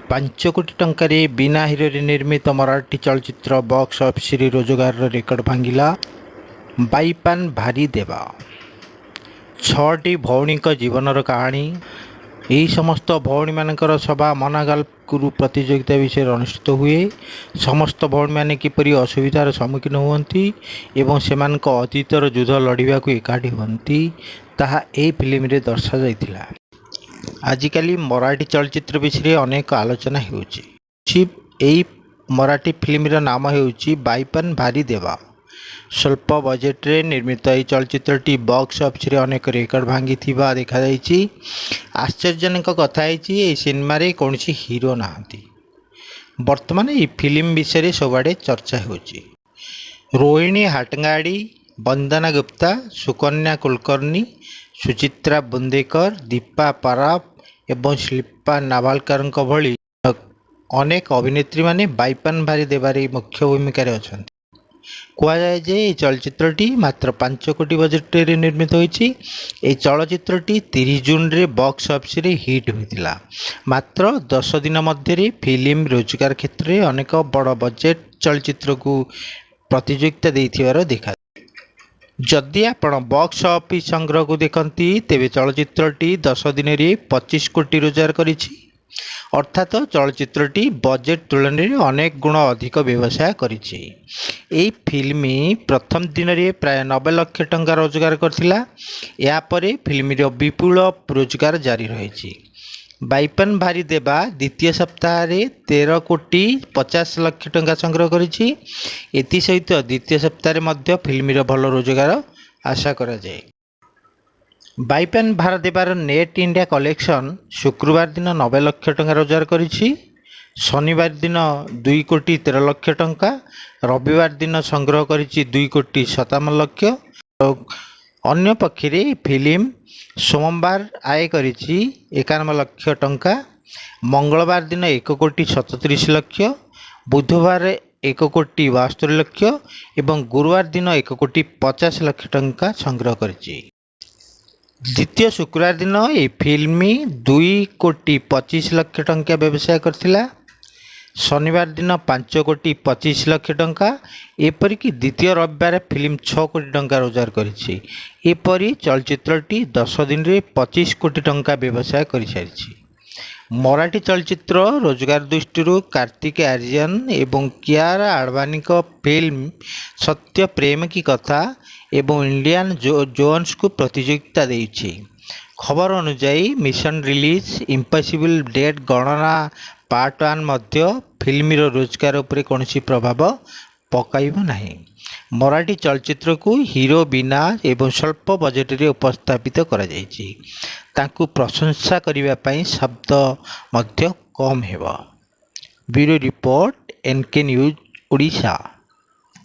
ପାଞ୍ଚ କୋଟି ଟଙ୍କାରେ ବିନା ହିରୋରେ ନିର୍ମିତ ମରାଠୀ ଚଳଚ୍ଚିତ୍ର ବକ୍ସ ଅଫିସରେ ରୋଜଗାରର ରେକର୍ଡ ଭାଙ୍ଗିଲା। ବାଇପାନ୍ ଭାରି ଦେବା। ଛଅଟି ଭଉଣୀଙ୍କ ଜୀବନର କାହାଣୀ। ଏହି ସମସ୍ତ ଭଉଣୀମାନଙ୍କର ସଭା ମନାଗାଲକୁରୁ ପ୍ରତିଯୋଗିତା ବିଷୟରେ ଅନୁଷ୍ଠିତ ହୁଏ। ସମସ୍ତ ଭଉଣୀମାନେ କିପରି ଅସୁବିଧାର ସମ୍ମୁଖୀନ ହୁଅନ୍ତି ଏବଂ ସେମାନଙ୍କ ଅତୀତର ଯୁଦ୍ଧ ଲଢ଼ିବାକୁ ଏକାଠି ହୁଅନ୍ତି ତାହା ଏହି ଫିଲ୍ମରେ ଦର୍ଶାଯାଇଥିଲା। ଆଜିକାଲି ମରାଠୀ ଚଳଚ୍ଚିତ୍ର ବିଷୟରେ ଅନେକ ଆଲୋଚନା ହେଉଛି। ଏହି ମରାଠୀ ଫିଲ୍ମର ନାମ ହେଉଛି ବାଇପାନ୍ ଭାରି ଦେବା। ସ୍ୱଳ୍ପ ବଜେଟ୍ରେ ନିର୍ମିତ ଏହି ଚଳଚ୍ଚିତ୍ରଟି ବକ୍ସ ଅଫିସରେ ଅନେକ ରେକର୍ଡ ଭାଙ୍ଗିଥିବା ଦେଖାଯାଇଛି। ଆଶ୍ଚର୍ଯ୍ୟଜନକ କଥା ହେଉଛି ଏହି ସିନେମାରେ କୌଣସି ହିରୋ ନାହାନ୍ତି। ବର୍ତ୍ତମାନ ଏହି ଫିଲ୍ମ ବିଷୟରେ ସବୁଆଡ଼େ ଚର୍ଚ୍ଚା ହେଉଛି। ରୋହିଣୀ ହାଟଙ୍ଗାଡ଼ି, ବନ୍ଦନା ଗୁପ୍ତା, ସୁକନ୍ୟା କୁଲକର୍ଣ୍ଣୀ, ସୁଚିତ୍ରା ବୁନ୍ଦେକର, ଦୀପା ପାରାବ ଏବଂ ଶିଳ୍ପା ନାଭାଲକରଙ୍କ ଭଳି ଅନେକ ଅଭିନେତ୍ରୀମାନେ ବାଇପାନ୍ ଭାରି ଦେବାରେ ମୁଖ୍ୟ ଭୂମିକାରେ ଅଛନ୍ତି। କୁହାଯାଏ ଯେ ଏହି ଚଳଚ୍ଚିତ୍ରଟି ମାତ୍ର 5 କୋଟି ବଜେଟ୍ରେ ନିର୍ମିତ ହୋଇଛି। ଏହି ଚଳଚ୍ଚିତ୍ରଟି 30 ଜୁନରେ ବକ୍ସ ଅଫିସରେ ହିଟ୍ ହୋଇଥିଲା। ମାତ୍ର 10 ଦିନ ମଧ୍ୟରେ ଫିଲ୍ମ ରୋଜଗାର କ୍ଷେତ୍ରରେ ଅନେକ ବଡ଼ ବଜେଟ୍ ଚଳଚ୍ଚିତ୍ରକୁ ପ୍ରତିଯୋଗିତା ଦେଇଥିବାର ଦେଖାଯାଏ। ଯଦି ଆପଣ ବକ୍ସ ଅଫିସ୍ ସଂଗ୍ରହକୁ ଦେଖନ୍ତି ତେବେ ଚଳଚ୍ଚିତ୍ରଟି 10 ଦିନରେ 25 କୋଟି ରୋଜଗାର କରିଛି। ଅର୍ଥାତ୍ ଚଳଚ୍ଚିତ୍ରଟି ବଜେଟ୍ ତୁଳନାରେ ଅନେକ ଗୁଣ ଅଧିକ ବ୍ୟବସାୟ କରିଛି। ଏହି ଫିଲ୍ମ ପ୍ରଥମ ଦିନରେ ପ୍ରାୟ 90 ଲକ୍ଷ ଟଙ୍କା ରୋଜଗାର କରିଥିଲା। ଏହାପରେ ଫିଲ୍ମର ବିପୁଳ ରୋଜଗାର ଜାରି ରହିଛି। ବାଇପାନ୍ ଭାରି ଦେବା ଦ୍ୱିତୀୟ ସପ୍ତାହରେ 13 କୋଟି 50 ଲକ୍ଷ ଟଙ୍କା ସଂଗ୍ରହ କରିଛି। ଏଥିସହିତ ଦ୍ୱିତୀୟ ସପ୍ତାହରେ ମଧ୍ୟ ଫିଲ୍ମର ଭଲ ରୋଜଗାର ଆଶା କରାଯାଏ। ବାଇପାନ୍ ଭାରି ଦେବାର ନେଟ୍ ଇଣ୍ଡିଆ କଲେକ୍ସନ୍ ଶୁକ୍ରବାର ଦିନ 90 ଲକ୍ଷ ଟଙ୍କା ରୋଜଗାର କରିଛି। ଶନିବାର ଦିନ 2 କୋଟି 13 ଲକ୍ଷ ଟଙ୍କା, ରବିବାର ଦିନ ସଂଗ୍ରହ କରିଛି 2 କୋଟି 57 ଲକ୍ଷ। ଅନ୍ୟପକ୍ଷରେ ଫିଲ୍ମ ସୋମବାର ଆୟ କରିଛି 51 ଲକ୍ଷ ଟଙ୍କା, ମଙ୍ଗଳବାର ଦିନ 1 କୋଟି 37 ଲକ୍ଷ, ବୁଧବାର 1 କୋଟି 72 ଲକ୍ଷ ଏବଂ ଗୁରୁବାର ଦିନ 1 କୋଟି 50 ଲକ୍ଷ ଟଙ୍କା ସଂଗ୍ରହ କରିଛି। ଦ୍ୱିତୀୟ ଶୁକ୍ରବାର ଦିନ ଏହି ଫିଲ୍ମ 2 କୋଟି 25 ଲକ୍ଷ ଟଙ୍କା ବ୍ୟବସାୟ କରିଥିଲା। ଶନିବାର ଦିନ 5 କୋଟି 25 ଲକ୍ଷ ଟଙ୍କା, ଏପରିକି ଦ୍ୱିତୀୟ ରବିବାର ଫିଲ୍ମ 6 କୋଟି ଟଙ୍କା ରୋଜଗାର କରିଛି। ଏପରି ଚଳଚ୍ଚିତ୍ରଟି 10 ଦିନରେ 25 କୋଟି ଟଙ୍କା ବ୍ୟବସାୟ କରିସାରିଛି। ମରାଠୀ ଚଳଚ୍ଚିତ୍ର ରୋଜଗାର ଦୃଷ୍ଟିରୁ କାର୍ତ୍ତିକ ଆର୍ଯ୍ୟନ ଏବଂ କିଆରା ଆଡଭାନୀଙ୍କ ଫିଲ୍ମ ସତ୍ୟ ପ୍ରେମ କି କଥା ଏବଂ ଇଣ୍ଡିଆନା ଜୋନ୍ସକୁ ପ୍ରତିଯୋଗିତା ଦେଇଛି। ଖବର ଅନୁଯାୟୀ ମିଶନ ରିଲିଜ୍ ଇମ୍ପସିବଲ୍ ଡେଟ୍ ଗଣନା ପାର୍ଟ 1 ମଧ୍ୟ ଫିଲ୍ମର ରୋଜଗାର ଉପରେ କୌଣସି ପ୍ରଭାବ ପକାଇବ ନାହିଁ। ମରାଠୀ ଚଳଚ୍ଚିତ୍ରକୁ ହିରୋ ବିନା ଏବଂ ସ୍ୱଳ୍ପ ବଜେଟ୍ରେ ଉପସ୍ଥାପିତ କରାଯାଇଛି। ତାଙ୍କୁ ପ୍ରଶଂସା କରିବା ପାଇଁ ଶବ୍ଦ ମଧ୍ୟ କମ୍ ହେବ। Bureau report, NK news, Odisha.